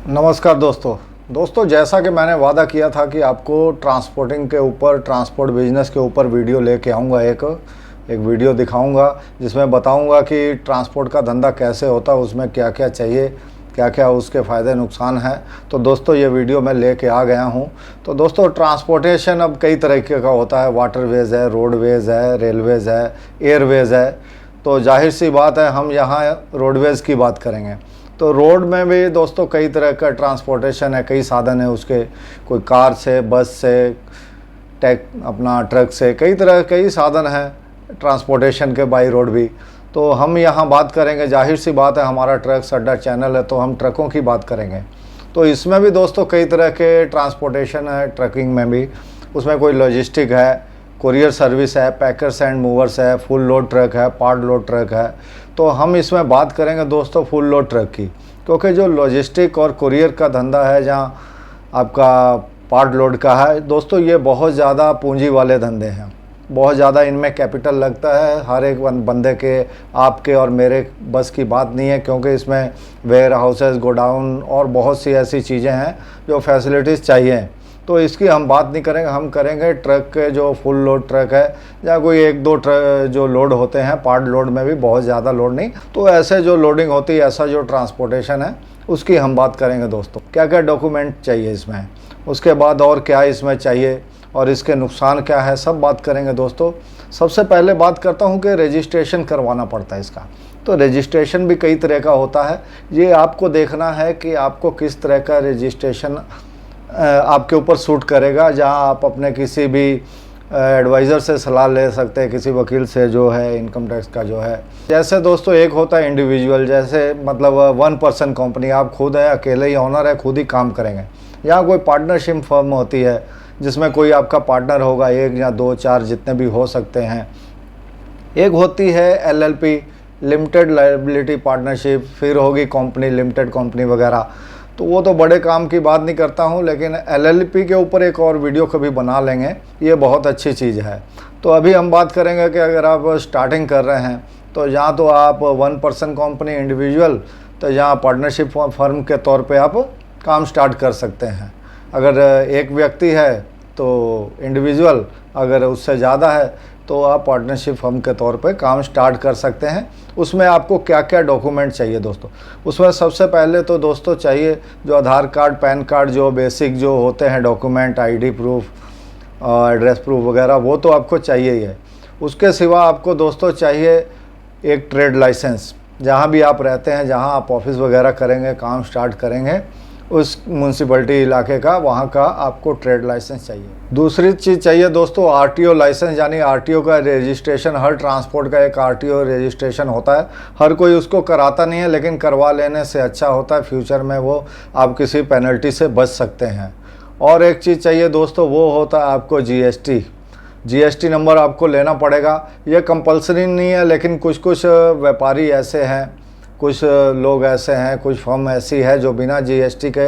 नमस्कार दोस्तों, जैसा कि मैंने वादा किया था कि आपको ट्रांसपोर्टिंग के ऊपर, ट्रांसपोर्ट बिजनेस के ऊपर वीडियो लेके आऊँगा। एक वीडियो दिखाऊंगा जिसमें बताऊंगा कि ट्रांसपोर्ट का धंधा कैसे होता है, उसमें क्या क्या चाहिए, क्या क्या उसके फ़ायदे नुकसान हैं। तो दोस्तों ये वीडियो मैं लेके आ गया हूं। तो दोस्तों ट्रांसपोर्टेशन अब कई तरीके का होता है। वाटरवेज़ है, रोडवेज़ है, रेलवेज़ है, एयरवेज़ है। तो जाहिर सी बात है हम यहाँ रोडवेज़ की बात करेंगे। तो रोड में भी दोस्तों कई तरह का ट्रांसपोर्टेशन है, कई साधन है उसके। कोई कार से, बस से, ट्रक से, कई साधन हैं ट्रांसपोर्टेशन के बाई रोड भी। तो हम यहाँ बात करेंगे, जाहिर सी बात है हमारा ट्रक अड्डा चैनल है तो हम ट्रकों की बात करेंगे। तो इसमें भी दोस्तों कई तरह के ट्रांसपोर्टेशन है ट्रकिंग में भी। उसमें कोई लॉजिस्टिक है, कुरियर सर्विस है, पैकर्स एंड मूवर्स है, फुल लोड ट्रक है, पार्ट लोड ट्रक है। तो हम इसमें बात करेंगे दोस्तों फुल लोड ट्रक की, क्योंकि जो लॉजिस्टिक और कुरियर का धंधा है, जहाँ आपका पार्ट लोड का है दोस्तों, ये बहुत ज़्यादा पूंजी वाले धंधे हैं। बहुत ज़्यादा इनमें कैपिटल लगता है। हर एक बंदे के, आपके और मेरे बस की बात नहीं है, क्योंकि इसमें वेयर हाउसेस, गोडाउन और बहुत सी ऐसी चीज़ें हैं जो फैसिलिटीज़ चाहिए। तो इसकी हम बात नहीं करेंगे। हम करेंगे ट्रक के जो फुल लोड ट्रक है, या कोई एक दो ट्रक जो लोड होते हैं, पार्ट लोड में भी बहुत ज़्यादा लोड नहीं, तो ऐसे जो लोडिंग होती है, ऐसा जो ट्रांसपोर्टेशन है उसकी हम बात करेंगे दोस्तों। क्या क्या डॉक्यूमेंट चाहिए इसमें, उसके बाद और क्या इसमें चाहिए और इसके नुकसान क्या है, सब बात करेंगे दोस्तों। सबसे पहले बात करता हूँ कि रजिस्ट्रेशन करवाना पड़ता है इसका। तो रजिस्ट्रेशन भी कई तरह का होता है। ये आपको देखना है कि आपको किस तरह का रजिस्ट्रेशन आपके ऊपर सूट करेगा। जहां आप अपने किसी भी एडवाइज़र से सलाह ले सकते हैं, किसी वकील से जो है इनकम टैक्स का जो है। जैसे दोस्तों एक होता है इंडिविजुअल, जैसे मतलब 1 पर्सन कंपनी, आप खुद है, अकेले ही ओनर है, खुद ही काम करेंगे। यहाँ कोई पार्टनरशिप फर्म होती है जिसमें कोई आपका पार्टनर होगा, 1 या 2 4 जितने भी हो सकते हैं। एक होती है LLP, लिमिटेड लायबिलिटी पार्टनरशिप, फिर होगी कंपनी, लिमिटेड कंपनी वगैरह। तो वो तो बड़े काम की बात नहीं करता हूँ, लेकिन LLP के ऊपर एक और वीडियो कभी बना लेंगे, ये बहुत अच्छी चीज़ है। तो अभी हम बात करेंगे कि अगर आप स्टार्टिंग कर रहे हैं तो यहाँ तो आप 1 पर्सन कंपनी, इंडिविजुअल, तो यहाँ पार्टनरशिप फर्म के तौर पे आप काम स्टार्ट कर सकते हैं। अगर एक व्यक्ति है तो इंडिविजुअल, अगर उससे ज़्यादा है तो आप पार्टनरशिप फर्म के तौर पे काम स्टार्ट कर सकते हैं। उसमें आपको क्या क्या डॉक्यूमेंट चाहिए दोस्तों, उसमें सबसे पहले तो दोस्तों चाहिए जो आधार कार्ड, पैन कार्ड, जो बेसिक जो होते हैं document, ID proof, address proof वगैरह, वो तो आपको चाहिए ही है। उसके सिवा आपको दोस्तों चाहिए एक ट्रेड लाइसेंस। जहाँ भी आप रहते हैं, जहाँ आप ऑफिस वगैरह करेंगे, काम स्टार्ट करेंगे, उस म्यूनसिपलिटी इलाके का, वहाँ का आपको ट्रेड लाइसेंस चाहिए। दूसरी चीज़ चाहिए दोस्तों RTO लाइसेंस, यानी RTO का रजिस्ट्रेशन। हर ट्रांसपोर्ट का एक RTO रजिस्ट्रेशन होता है। हर कोई उसको कराता नहीं है, लेकिन करवा लेने से अच्छा होता है। फ्यूचर में वो आप किसी पेनल्टी से बच सकते हैं। और एक चीज़ चाहिए दोस्तों, वो होता है आपको GST नंबर आपको लेना पड़ेगा। ये कंपलसरी नहीं है, लेकिन कुछ व्यापारी ऐसे हैं, कुछ लोग ऐसे हैं, कुछ फर्म ऐसी है जो बिना GST के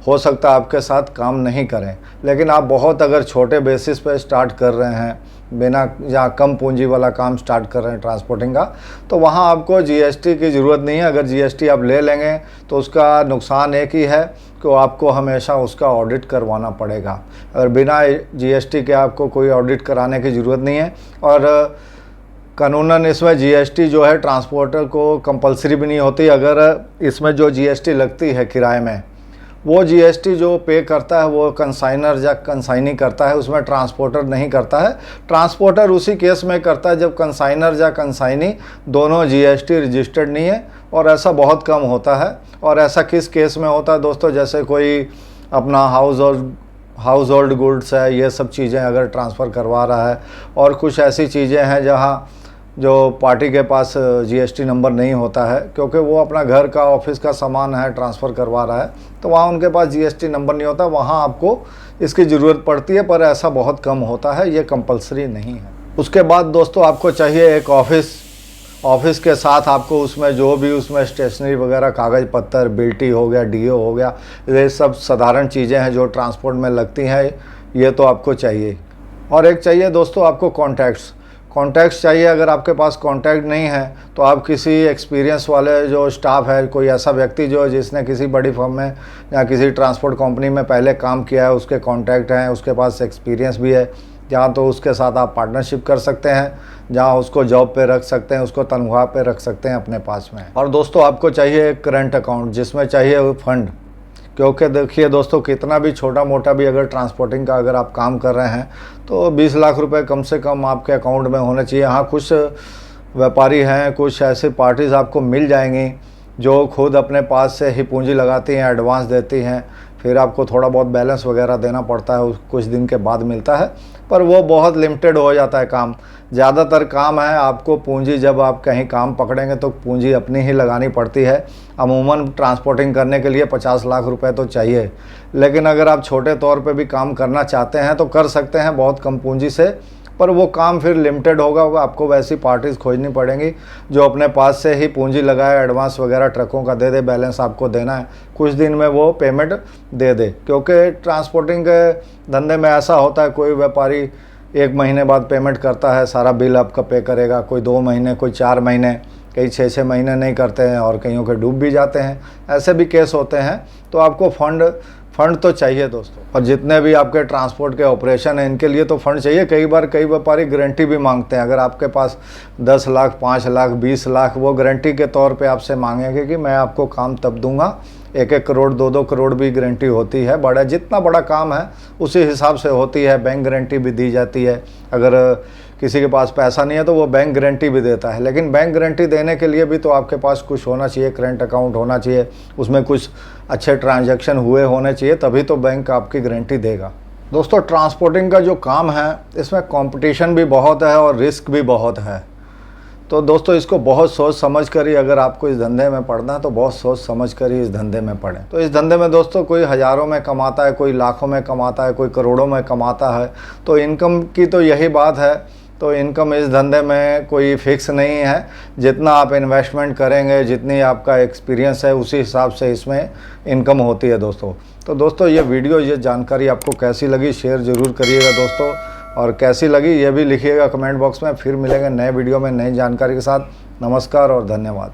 हो सकता है आपके साथ काम नहीं करें। लेकिन आप बहुत अगर छोटे बेसिस पे स्टार्ट कर रहे हैं, बिना या कम पूंजी वाला काम स्टार्ट कर रहे हैं ट्रांसपोर्टिंग का, तो वहाँ आपको GST की ज़रूरत नहीं है। अगर GST आप ले लेंगे तो उसका नुकसान एक ही है कि आपको हमेशा उसका ऑडिट करवाना पड़ेगा। अगर बिना GST के आपको कोई ऑडिट कराने की ज़रूरत नहीं है। और कानूनन इसमें GST जो है ट्रांसपोर्टर को कंपलसरी भी नहीं होती। अगर इसमें जो GST लगती है किराए में, वो GST जो पे करता है वो कंसाइनर या कंसाइनी करता है, उसमें ट्रांसपोर्टर नहीं करता है। ट्रांसपोर्टर उसी केस में करता है जब कंसाइनर या कंसाइनी दोनों GST रजिस्टर्ड नहीं है, और ऐसा बहुत कम होता है। और ऐसा किस केस में होता है दोस्तों, जैसे कोई अपना हाउस होल्ड गुड्स है, ये सब चीज़ें अगर ट्रांसफ़र करवा रहा है, और कुछ ऐसी चीज़ें हैं जहाँ जो पार्टी के पास GST नंबर नहीं होता है, क्योंकि वो अपना घर का, ऑफिस का सामान है ट्रांसफ़र करवा रहा है, तो वहाँ उनके पास GST नंबर नहीं होता। वहाँ आपको इसकी ज़रूरत पड़ती है, पर ऐसा बहुत कम होता है, ये कंपलसरी नहीं है। उसके बाद दोस्तों आपको चाहिए एक ऑफिस के साथ आपको उसमें जो भी उसमें स्टेशनरी वगैरह, कागज़ पत्तर, बिल्टी हो गया, DO हो गया, ये सब साधारण चीज़ें हैं जो ट्रांसपोर्ट में लगती हैं, ये तो आपको चाहिए। और एक चाहिए दोस्तों आपको कॉन्टैक्ट्स चाहिए। अगर आपके पास कॉन्टैक्ट नहीं है तो आप किसी एक्सपीरियंस वाले जो स्टाफ है, कोई ऐसा व्यक्ति जो जिसने किसी बड़ी फर्म में या किसी ट्रांसपोर्ट कंपनी में पहले काम किया है, उसके कॉन्टैक्ट हैं, उसके पास एक्सपीरियंस भी है, जहाँ तो उसके साथ आप पार्टनरशिप कर सकते हैं, जहाँ उसको जॉब पे रख सकते हैं, उसको तनख्वाह पे रख सकते हैं अपने पास में। और दोस्तों आपको चाहिए एक करंट अकाउंट जिसमें चाहिए फंड, क्योंकि देखिए दोस्तों, कितना भी छोटा मोटा भी अगर ट्रांसपोर्टिंग का अगर आप काम कर रहे हैं तो 20 लाख रुपए कम से कम आपके अकाउंट में होने चाहिए। हाँ, कुछ व्यापारी हैं, कुछ ऐसी पार्टीज़ आपको मिल जाएंगी जो खुद अपने पास से ही पूंजी लगाती हैं, एडवांस देती हैं, फिर आपको थोड़ा बहुत बैलेंस वगैरह देना पड़ता है, कुछ दिन के बाद मिलता है, पर वो बहुत लिमिटेड हो जाता है काम। ज़्यादातर काम है आपको पूंजी, जब आप कहीं काम पकड़ेंगे तो पूंजी अपनी ही लगानी पड़ती है। अमूमन ट्रांसपोर्टिंग करने के लिए 50 लाख रुपए तो चाहिए, लेकिन अगर आप छोटे तौर पे भी काम करना चाहते हैं तो कर सकते हैं बहुत कम पूंजी से, पर वो काम फिर लिमिटेड होगा। आपको वैसी पार्टीज़ खोजनी पड़ेंगी जो अपने पास से ही पूंजी लगाए, एडवांस वगैरह ट्रकों का दे दे, बैलेंस आपको देना है, कुछ दिन में वो पेमेंट दे दे। क्योंकि ट्रांसपोर्टिंग के धंधे में ऐसा होता है, कोई व्यापारी 1 महीने बाद पेमेंट करता है, सारा बिल आपका पे करेगा, कोई 2 महीने, कोई 4 महीने, कई 6-6 महीने नहीं करते हैं और कईयों के डूब भी जाते हैं, ऐसे भी केस होते हैं। तो आपको फंड तो चाहिए दोस्तों। और जितने भी आपके ट्रांसपोर्ट के ऑपरेशन हैं इनके लिए तो फंड चाहिए। कई बार कई व्यापारी गारंटी भी मांगते हैं। अगर आपके पास 10 लाख, 5 लाख, 20 लाख, वो गारंटी के तौर पे आपसे मांगेंगे कि मैं आपको काम तब दूंगा। 1-1 करोड़, 2-2 करोड़ भी गारंटी होती है। बड़ा जितना बड़ा काम है उसी हिसाब से होती है। बैंक गारंटी भी दी जाती है। अगर किसी के पास पैसा नहीं है तो वो बैंक गारंटी भी देता है, लेकिन बैंक गारंटी देने के लिए भी तो आपके पास कुछ होना चाहिए, करंट अकाउंट होना चाहिए, उसमें कुछ अच्छे ट्रांजैक्शन हुए होने चाहिए, तभी तो बैंक आपकी गारंटी देगा। दोस्तों ट्रांसपोर्टिंग का जो काम है इसमें कंपटीशन भी बहुत है और रिस्क भी बहुत है। तो दोस्तों इसको बहुत सोच समझ कर ही, अगर आपको इस धंधे में पढ़ना है तो बहुत सोच समझ कर ही इस धंधे में पढ़ें। तो इस धंधे में दोस्तों कोई हज़ारों में कमाता है, कोई लाखों में कमाता है, कोई करोड़ों में कमाता है। तो इनकम की तो यही बात है। तो इनकम इस धंधे में कोई फिक्स नहीं है। जितना आप इन्वेस्टमेंट करेंगे, जितनी आपका एक्सपीरियंस है, उसी हिसाब से इसमें इनकम होती है दोस्तों। तो दोस्तों ये वीडियो, ये जानकारी आपको कैसी लगी शेयर ज़रूर करिएगा दोस्तों, और कैसी लगी ये भी लिखिएगा कमेंट बॉक्स में। फिर मिलेंगे नए वीडियो में नई जानकारी के साथ। नमस्कार और धन्यवाद।